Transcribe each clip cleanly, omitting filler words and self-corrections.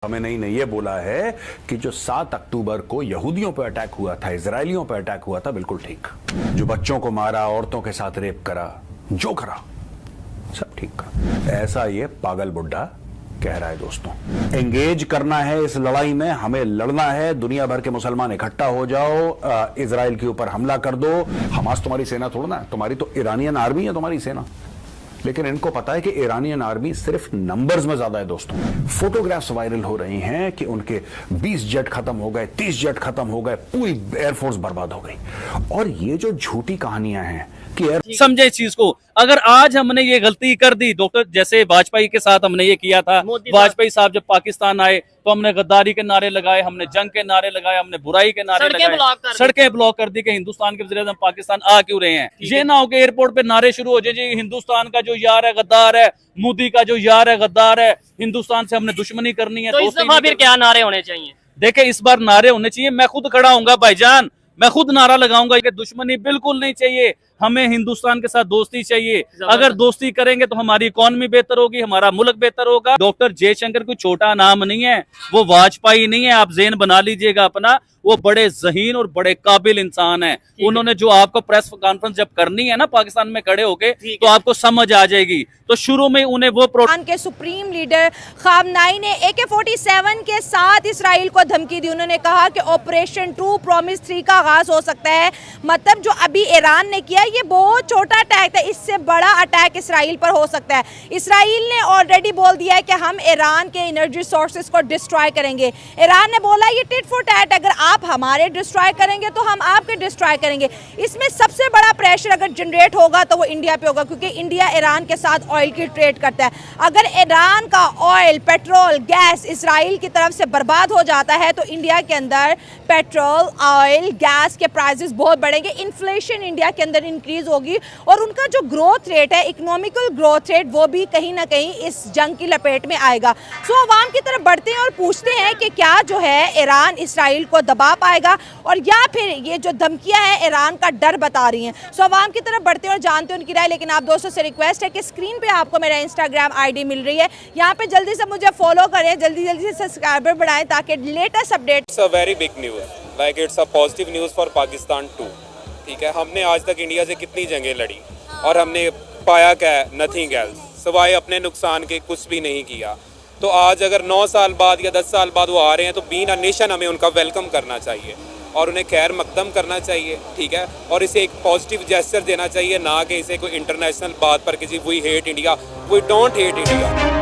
खamenei ने यह बोला है कि जो 7 अक्टूबर को यहूदियों पर अटैक हुआ था, इजरायलियों पर अटैक हुआ था, बिल्कुल ठीक। जो बच्चों को मारा, औरतों के साथ रेप करा, जो करा, सब ठीक करा। ऐसा ये पागल बुड्ढा कह रहा है। दोस्तों, एंगेज करना है इस लड़ाई में, हमें लड़ना है। दुनिया भर के मुसलमान इकट्ठा हो जाओ, इजराइल के ऊपर हमला कर दो। हमास तुम्हारी सेना थोड़ा ना, तुम्हारी तो ईरानियन आर्मी है तुम्हारी सेना। लेकिन इनको पता है कि ईरानियन आर्मी सिर्फ नंबर्स में ज्यादा है। दोस्तों, फोटोग्राफ्स वायरल हो रही हैं कि उनके 20 जेट खत्म हो गए, 30 जेट खत्म हो गए, पूरी एयरफोर्स बर्बाद हो गई। और ये जो झूठी कहानियां हैं कि समझे इस चीज को। अगर आज हमने ये गलती कर दी, डॉक्टर जैसे वाजपेयी के साथ हमने ये किया था, वाजपेयी साहब जब पाकिस्तान आए तो हमने गद्दारी के नारे लगाए, हमने जंग के नारे लगाए, हमने बुराई के नारे लगाए, सड़कें ब्लॉक कर दी कि हिंदुस्तान के वज़ीर-ए-आज़म पाकिस्तान आ क्यों रहे हैं। ये ना हो कि एयरपोर्ट पे नारे शुरू हो जाए, जी हिंदुस्तान का जो यार है गद्दार है, मोदी का जो यार है गद्दार है, हिंदुस्तान से हमने दुश्मनी करनी है। तो इस दफा फिर क्या नारे होने चाहिए? देखे, इस बार नारे होने चाहिए। मैं खुद खड़ा हूंगा भाईजान, मैं खुद नारा लगाऊंगा कि दुश्मनी बिल्कुल नहीं चाहिए, हमें हिंदुस्तान के साथ दोस्ती चाहिए। अगर दोस्ती करेंगे तो हमारी इकॉनमी बेहतर होगी, हमारा मुल्क बेहतर होगा। डॉक्टर जयशंकर कोई छोटा नाम नहीं है, वो वाजपेयी नहीं है, आप ज़हन बना लीजिएगा अपना। वो बड़े जहीन और बड़े काबिल इंसान है। उन्होंने जो आपको प्रेस कॉन्फ्रेंस जब करनी है ना पाकिस्तान में खड़े होके, तो आपको समझ आ जाएगी। तो शुरू में उन्हें वो के सुप्रीम लीडर खामनाई ने AK-47 के साथ इसराइल को धमकी दी। उन्होंने कहा कि ऑपरेशन 2 प्रॉमिस 3 का आगाज हो सकता है। मतलब जो अभी ईरान ने किया ये बहुत छोटा अटैक था, इससे बड़ा अटैक इसराइल पर हो सकता है। इसराइल ने ऑलरेडी बोल दिया है कि हम ईरान के एनर्जी सोर्सेज को डिस्ट्रॉय करेंगे। ईरान ने बोला ये टिट फॉर टैट, अगर आप हमारे डिस्ट्रॉय करेंगे तो हम आपके डिस्ट्रॉय करेंगे। इसमें सबसे बड़ा प्रेशर अगर जनरेट होगा तो वो इंडिया पे होगा, क्योंकि इंडिया ईरान के साथ ऑयल की ट्रेड करता है। अगर ईरान का ऑयल, पेट्रोल, गैस इसराइल की तरफ से बर्बाद हो जाता है तो इंडिया के अंदर पेट्रोल, ऑयल, गैस के प्राइसेस बहुत बढ़ेंगे, इन्फ्लेशन इंडिया के अंदर इंक्रीज होगी और उनका जो ग्रोथ रेट है, इकोनॉमिकल ग्रोथ रेट, वो भी कहीं ना कहीं इस जंग की लपेट में आएगा। सो अवाम की तरफ बढ़ते हैं और पूछते हैं कि क्या जो है ईरान इसराइल को दबा पाएगा और या फिर ये जो धमकियां हैं ईरान का डर बता रही हैं। सो अवाम की तरफ बढ़ते हैं और जानते हैं उनकी राय। लेकिन आप दोस्तों से रिक्वेस्ट है कि स्क्रीन पे आपको मेरा इंस्टाग्राम ID मिल रही है, यहाँ पे जल्दी से मुझे फॉलो करें, जल्दी से सब्सक्राइबर बढ़ाएं ताकि latest update. It's a very big news, like it's a positive news for Pakistan too. ठीक है, हमने आज तक इंडिया से कितनी जंगें लड़ी और हमने पाया क्या है? नथिंग एल्स, सिवाय अपने नुकसान के कुछ भी नहीं किया। तो आज अगर 9 साल बाद या 10 साल बाद वो आ रहे हैं तो बीइंग अ नेशन हमें उनका वेलकम करना चाहिए और उन्हें खैर मकदम करना चाहिए। ठीक है, और इसे एक पॉजिटिव जेस्चर देना चाहिए, ना कि इसे कोई इंटरनेशनल बात पर किसी we hate India, we don't hate India.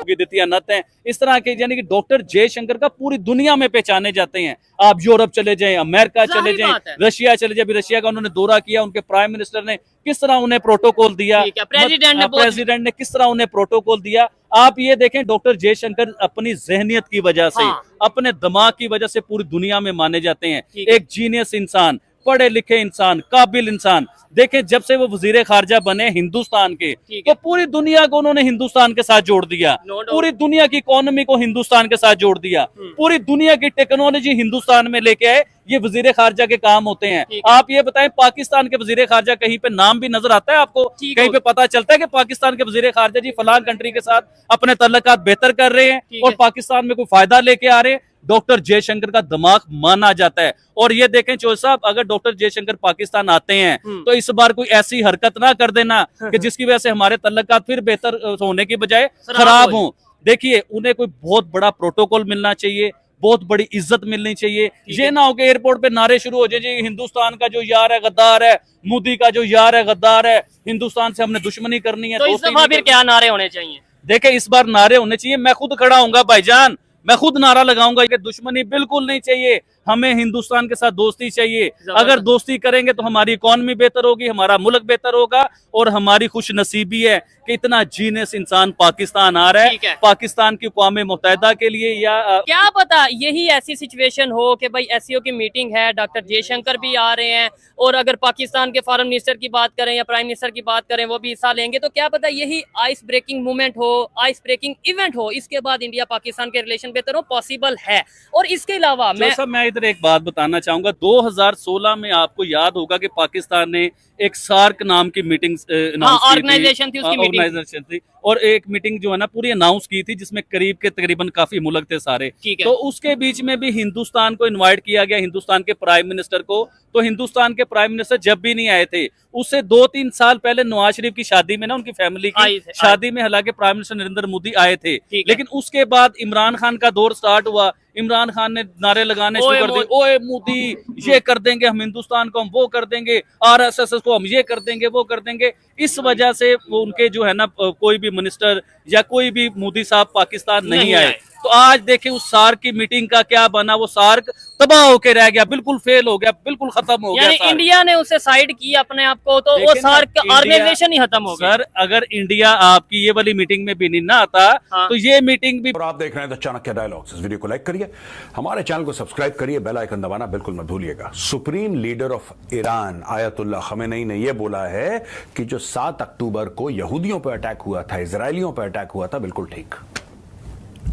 द्वितीय नत हैं इस तरह के, यानी कि डॉक्टर जयशंकर का पूरी दुनिया में पहचाने जाते हैं। आप यूरोप चले जाएं, अमेरिका चले जाएं, रशिया चले जाएं। रशिया का उन्होंने दौरा किया, उनके प्राइम मिनिस्टर ने किस तरह उन्हें प्रोटोकॉल दिया, प्रेसिडेंट ने किस तरह उन्हें प्रोटोकॉल दिया। आप ये देखें, डॉक्टर जयशंकर अपनी जहनियत की वजह से, अपने दिमाग की वजह से पूरी दुनिया में माने जाते हैं। एक जीनियस इंसान, पढ़े लिखे इंसान, काबिल इंसान। देखें, जब से वो वजीर खारजा बने हिंदुस्तान के, तो पूरी दुनिया को उन्होंने हिंदुस्तान के साथ जोड़ दिया, पूरी दुनिया की इकोनॉमी को हिंदुस्तान के साथ जोड़ दिया, पूरी दुनिया की टेक्नोलॉजी हिंदुस्तान में लेके आए। ये वजीर खारजा के काम होते हैं। आप ये बताएं, पाकिस्तान के वजीर खारजा कहीं पे नाम भी नजर आता है आपको? कहीं पे पता चलता है कि पाकिस्तान के वजीर खारजा जी फलां कंट्री के साथ अपने तल्लुकात बेहतर कर रहे हैं और पाकिस्तान में कोई फायदा लेके आ रहे हैं? डॉक्टर जयशंकर का दिमाग माना जाता है। और ये देखें चौधरी साहब, अगर डॉक्टर जयशंकर पाकिस्तान आते हैं तो इस बार कोई ऐसी हरकत ना कर देना कि जिसकी वजह से हमारे तल्लुकात फिर बेहतर होने की बजाय खराब हों। देखिए, उन्हें कोई बहुत बड़ा प्रोटोकॉल मिलना चाहिए, बहुत बड़ी इज्जत मिलनी चाहिए। ये ना हो कि एयरपोर्ट पे नारे शुरू हो जाए, जी हिंदुस्तान का जो यार है गद्दार है, मोदी का जो यार है गद्दार है, हिंदुस्तान से हमने दुश्मनी करनी है। तो इस दफा फिर क्या नारे होने चाहिए? देखे, इस बार नारे होने चाहिए। मैं खुद खड़ा हूंगा भाईजान, मैं खुद नारा लगाऊंगा कि दुश्मनी बिल्कुल नहीं चाहिए, हमें हिंदुस्तान के साथ दोस्ती चाहिए। अगर दोस्ती करेंगे तो हमारी इकॉनमी बेहतर होगी, हमारा मुल्क बेहतर होगा और हमारी खुश नसीबी है कि इतना जीनियस इंसान पाकिस्तान आ रहा है, पाकिस्तान की अक़वाम मुत्तहिदा के लिए। या क्या पता यही ऐसी सिचुएशन हो कि भाई SCO की मीटिंग है, डॉक्टर जयशंकर भी आ रहे हैं और अगर पाकिस्तान के फॉरेन मिनिस्टर की बात करें या प्राइम मिनिस्टर की बात करें, वो भी हिस्सा लेंगे, तो क्या पता यही आइस ब्रेकिंग मूवमेंट हो, आइस ब्रेकिंग इवेंट हो, इसके बाद इंडिया पाकिस्तान के रिलेशन बेहतर हो, पॉसिबल है। और इसके अलावा मैं इधर एक बात बताना चाहूंगा, 2016 में आपको याद होगा कि पाकिस्तान ने एक सार्क नाम की मीटिंग ऑर्गेनाइजेशन थी, उसकी मीटिंग ऑर्गेनाइजेशन थी, और एक मीटिंग जो है ना पूरी अनाउंस की थी जिसमें करीब के तकरीबन काफी मुल्क थे सारे। ठीक है। तो उसके बीच में भी हिंदुस्तान को इनवाइट किया गया, हिंदुस्तान के प्राइम मिनिस्टर को। तो हिंदुस्तान के प्राइम मिनिस्टर जब भी नहीं आए थे, उससे 2-3 साल पहले नवाज शरीफ की शादी में ना, उनकी फैमिली की शादी में हालांकि प्राइम मिनिस्टर नरेंद्र मोदी आए थे, लेकिन उसके बाद इमरान खान का दौर स्टार्ट हुआ। इमरान खान ने नारे लगाने शुरू कर दिए, ओए मोदी ये कर देंगे हम, हिंदुस्तान को हम वो कर देंगे, आरएसएस को हम ये कर देंगे वो कर देंगे। इस वजह से वो उनके जो है ना कोई भी मिनिस्टर या कोई भी मोदी साहब पाकिस्तान नहीं आए। तो आज देखें उस सार्क की मीटिंग का क्या बना, वो सार्क तबाह होके रह गया, बिल्कुल फेल हो गया, बिल्कुल खत्म हो गया। इंडिया ने उसे साइड किया अपने आप को, तो वो सार्क ऑर्गेनाइजेशन ही खत्म हो गया। सर अगर इंडिया आपकी ये वाली मीटिंग में भी नहीं ना आता, तो ये मीटिंग भी। और आप देख रहे हैं द चाणक्य डायलॉग्स। इस वीडियो को लाइक करिए, हमारे चैनल को सब्सक्राइब करिए, बेल आइकन दबाना बिल्कुल मत भूलिएगा। Supreme leader of Iran ayatollah Khamenei ने यह बोला है कि जो 7 अक्टूबर को यहूदियों पर अटैक हुआ था, इजरायलियों पर अटैक हुआ था, बिल्कुल ठीक।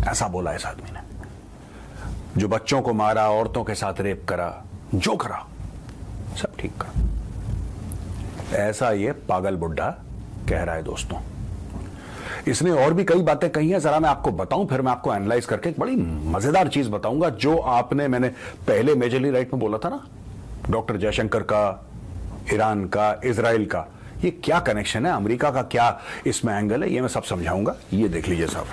ऐसा बोला इस आदमी ने। जो बच्चों को मारा, औरतों के साथ रेप करा, जो करा, सब ठीक करा। ऐसा ये पागल बुड्ढा कह रहा है दोस्तों। इसने और भी कई बातें कही हैं, जरा मैं आपको बताऊं, फिर मैं आपको एनालाइज करके एक बड़ी मजेदार चीज बताऊंगा। जो आपने मैंने पहले मेजरली राइट में बोला था ना, डॉक्टर जयशंकर का, ईरान का, इजराइल का, ये क्या कनेक्शन है, अमेरिका का क्या इसमें एंगल है, ये मैं सब समझाऊंगा। ये देख लीजिए साहब,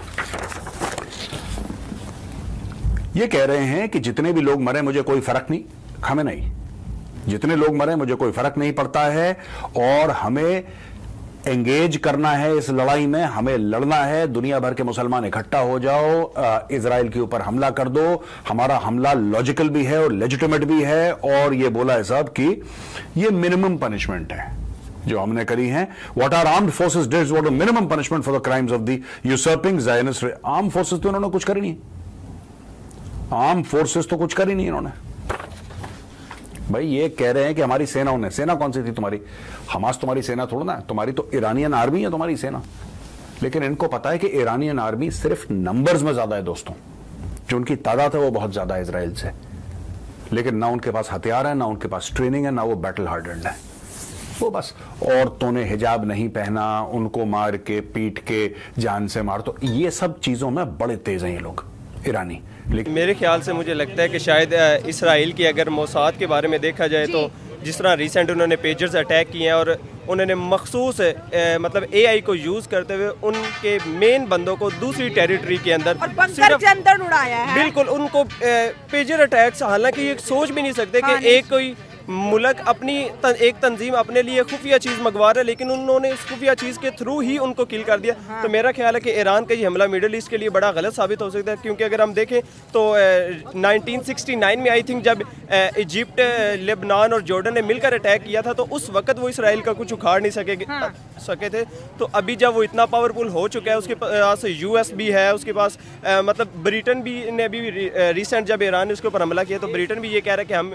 ये कह रहे हैं कि जितने भी लोग मरे मुझे कोई फर्क नहीं, हमें नहीं, जितने लोग मरे मुझे कोई फर्क नहीं पड़ता है, और हमें एंगेज करना है इस लड़ाई में, हमें लड़ना है। दुनिया भर के मुसलमान इकट्ठा हो जाओ, इजराइल के ऊपर हमला कर दो। हमारा हमला लॉजिकल भी है और लेजिटिमेट भी है। और ये बोला है साहब कि ये मिनिमम पनिशमेंट है जो हमने करी है। What our armed forces did was the minimum punishment for the crimes of the usurping Zionist. Arm forces तो इन्होंने कुछ करी नहीं, आर्म फोर्सेस तो कुछ करी नहीं इन्होंने। भाई ये कह रहे हैं कि हमारी सेनाओं ने, सेना कौन सी थी तुम्हारी? हमास तुम्हारी सेना थोड़ा ना है, तुम्हारी तो ईरानियन आर्मी है तुम्हारी सेना। लेकिन इनको पता है कि ईरानियन आर्मी सिर्फ नंबर्स में ज्यादा है दोस्तों, जो उनकी तादाद है वो बहुत ज्यादा है इजराइल से, लेकिन ना उनके पास हथियार है, ना उनके पास ट्रेनिंग है, ना वो बैटल हार्डेंड है। वो बस औरतों ने हिजाब नहीं पहना, उनको मार के पीट के जान से मार, तो ये सब चीजों में बड़े तेज हैं ये लोग ईरानी। लेकिन मेरे ख्याल से मुझे लगता है कि शायद इसराइल की अगर मोसाद के बारे में देखा जाए तो जिस तरह रिसेंट उन्होंने पेजर्स अटैक किए हैं और उन्होंने मखसूस मतलब एआई को यूज़ करते हुए उनके मेन बंदों को दूसरी टेरिटरी के अंदर और बंकर के अंदर उड़ाया है। बिल्कुल, उनको पेजर अटैक्स, हालांकि ये सोच भी नहीं सकते कि एक कोई मुल्क अपनी एक तंजीम अपने लिए खुफिया चीज़ मंगवा रहा है, लेकिन उन्होंने इस खुफिया चीज़ के थ्रू ही उनको किल कर दिया। तो मेरा ख्याल है कि ईरान का ये हमला मिडल ईस्ट के लिए बड़ा गलत साबित हो सकता है, क्योंकि अगर हम देखें तो 1969 में आई थिंक जब इजिप्ट, लेबनान और जॉर्डन ने मिलकर अटैक किया था, तो उस वक्त वो इसराइल का कुछ उखाड़ नहीं सके थे। तो अभी जब वो इतना पावरफुल हो चुका है, उसके पास यूएस भी है, उसके पास मतलब ब्रिटेन भी ने अभी रिसेंट जब ईरान ने उसके ऊपर हमला किया तो ब्रिटेन भी ये कह रहा है कि हम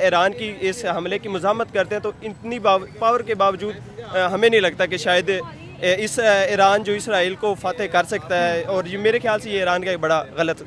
ईरान की इस हमले की मज़ामत करते हैं। तो इतनी पावर के बावजूद हमें नहीं लगता कि शायद इस ईरान जो इसराइल को फतेह कर सकता है, और ये मेरे ख्याल से ये ईरान का एक बड़ा गलत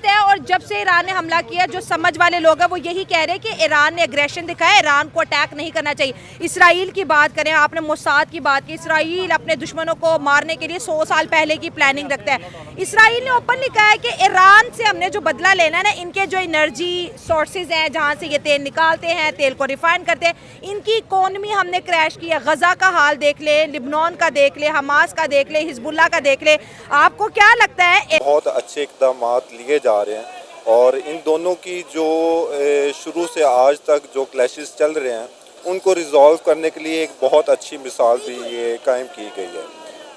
है। और जब से ईरान ने हमला किया, जो समझ वाले लोग हैं वो यही कह रहे हैं कि ईरान ने एग्रेशन दिखाया, ईरान को अटैक नहीं करना चाहिए। इसराइल की बात करें, आपने मोसाद की बात की, इसराइल अपने दुश्मनों को मारने के लिए 100 साल पहले की प्लानिंग रखता है। इसराइल ने ओपनली कहा है कि ईरान से हमने जो बदला लेना है ना, इनके जो एनर्जी सोर्सेज हैं जहाँ से ये तेल निकालते हैं, तेल को रिफाइन करते हैं, इनकी इकोनॉमी हमने क्रैश किया। गजा का हाल देख ले, लिबनान का देख ले, हमास का देख ले, हिजबुल्लाह का देख ले। आपको क्या लगता है? बहुत अच्छे इक़दाम लिए जा रहे हैं, और इन दोनों की जो शुरू से आज तक जो क्लैशेस चल रहे हैं उनको रिजॉल्व करने के लिए एक बहुत अच्छी मिसाल भी ये कायम की गई है।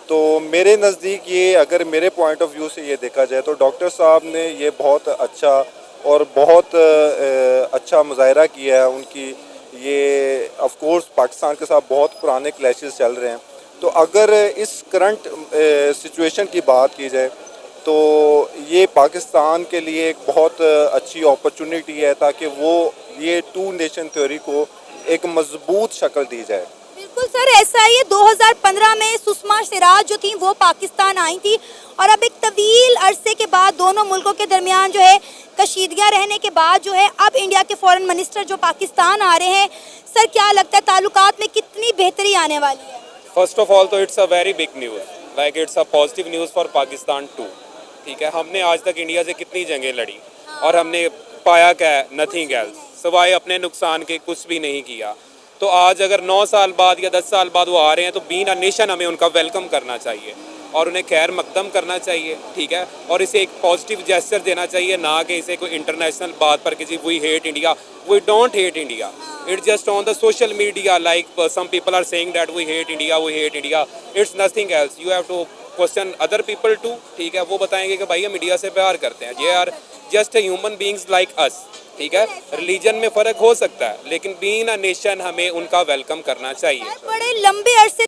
तो मेरे नज़दीक ये, अगर मेरे पॉइंट ऑफ व्यू से ये देखा जाए, तो डॉक्टर साहब ने ये बहुत अच्छा और बहुत अच्छा मुजाहरा किया है उनकी। ये ऑफ कोर्स पाकिस्तान के साथ बहुत पुराने क्लैशेस चल रहे हैं, तो अगर इस करंट सिचुएशन की बात की जाए तो ये पाकिस्तान के लिए एक बहुत अच्छी अपॉर्चुनिटी है, ताकि वो ये 2 नेशन थ्योरी को एक मजबूत शक्ल दी जाए। बिल्कुल सर, ऐसा है। ये 2015 में सुषमा स्वराज जो थी वो पाकिस्तान आई थी और अब एक तवील अरसे के बाद दोनों मुल्कों के दरमियान जो है कशीदगियाँ रहने के बाद जो है अब इंडिया के फॉरेन मिनिस्टर जो पाकिस्तान आ रहे हैं, सर क्या लगता है ताल्लुकात में कितनी बेहतरी आने वाली है? फर्स्ट ऑफ ऑल तो it's a very big news, like it's a positive news for Pakistan too. ठीक है, हमने आज तक इंडिया से कितनी जंगें लड़ी और हमने पाया क्या है, नथिंग एल्स, सिवाय अपने नुकसान के कुछ भी नहीं किया। तो आज अगर 9 साल बाद या 10 साल बाद वो आ रहे हैं तो बीइंग अ नेशन हमें उनका वेलकम करना चाहिए और उन्हें खैर मकदम करना चाहिए। ठीक है, और इसे एक पॉजिटिव जेस्चर देना चाहिए, ना कि इसे कोई इंटरनेशनल बात पर किसी we hate India, we don't hate India, it's just on the social media like some people are saying that we hate India, it's nothing else, you have to question other people too. ठीक है, वो बताएंगे कि भाई हम India से प्यार करते हैं, they are just human beings like us. ठीक है, रिलीजन में फ़र्क हो सकता है लेकिन बीइंग अ नेशन हमें उनका वेलकम करना चाहिए। बड़े लंबे अरसे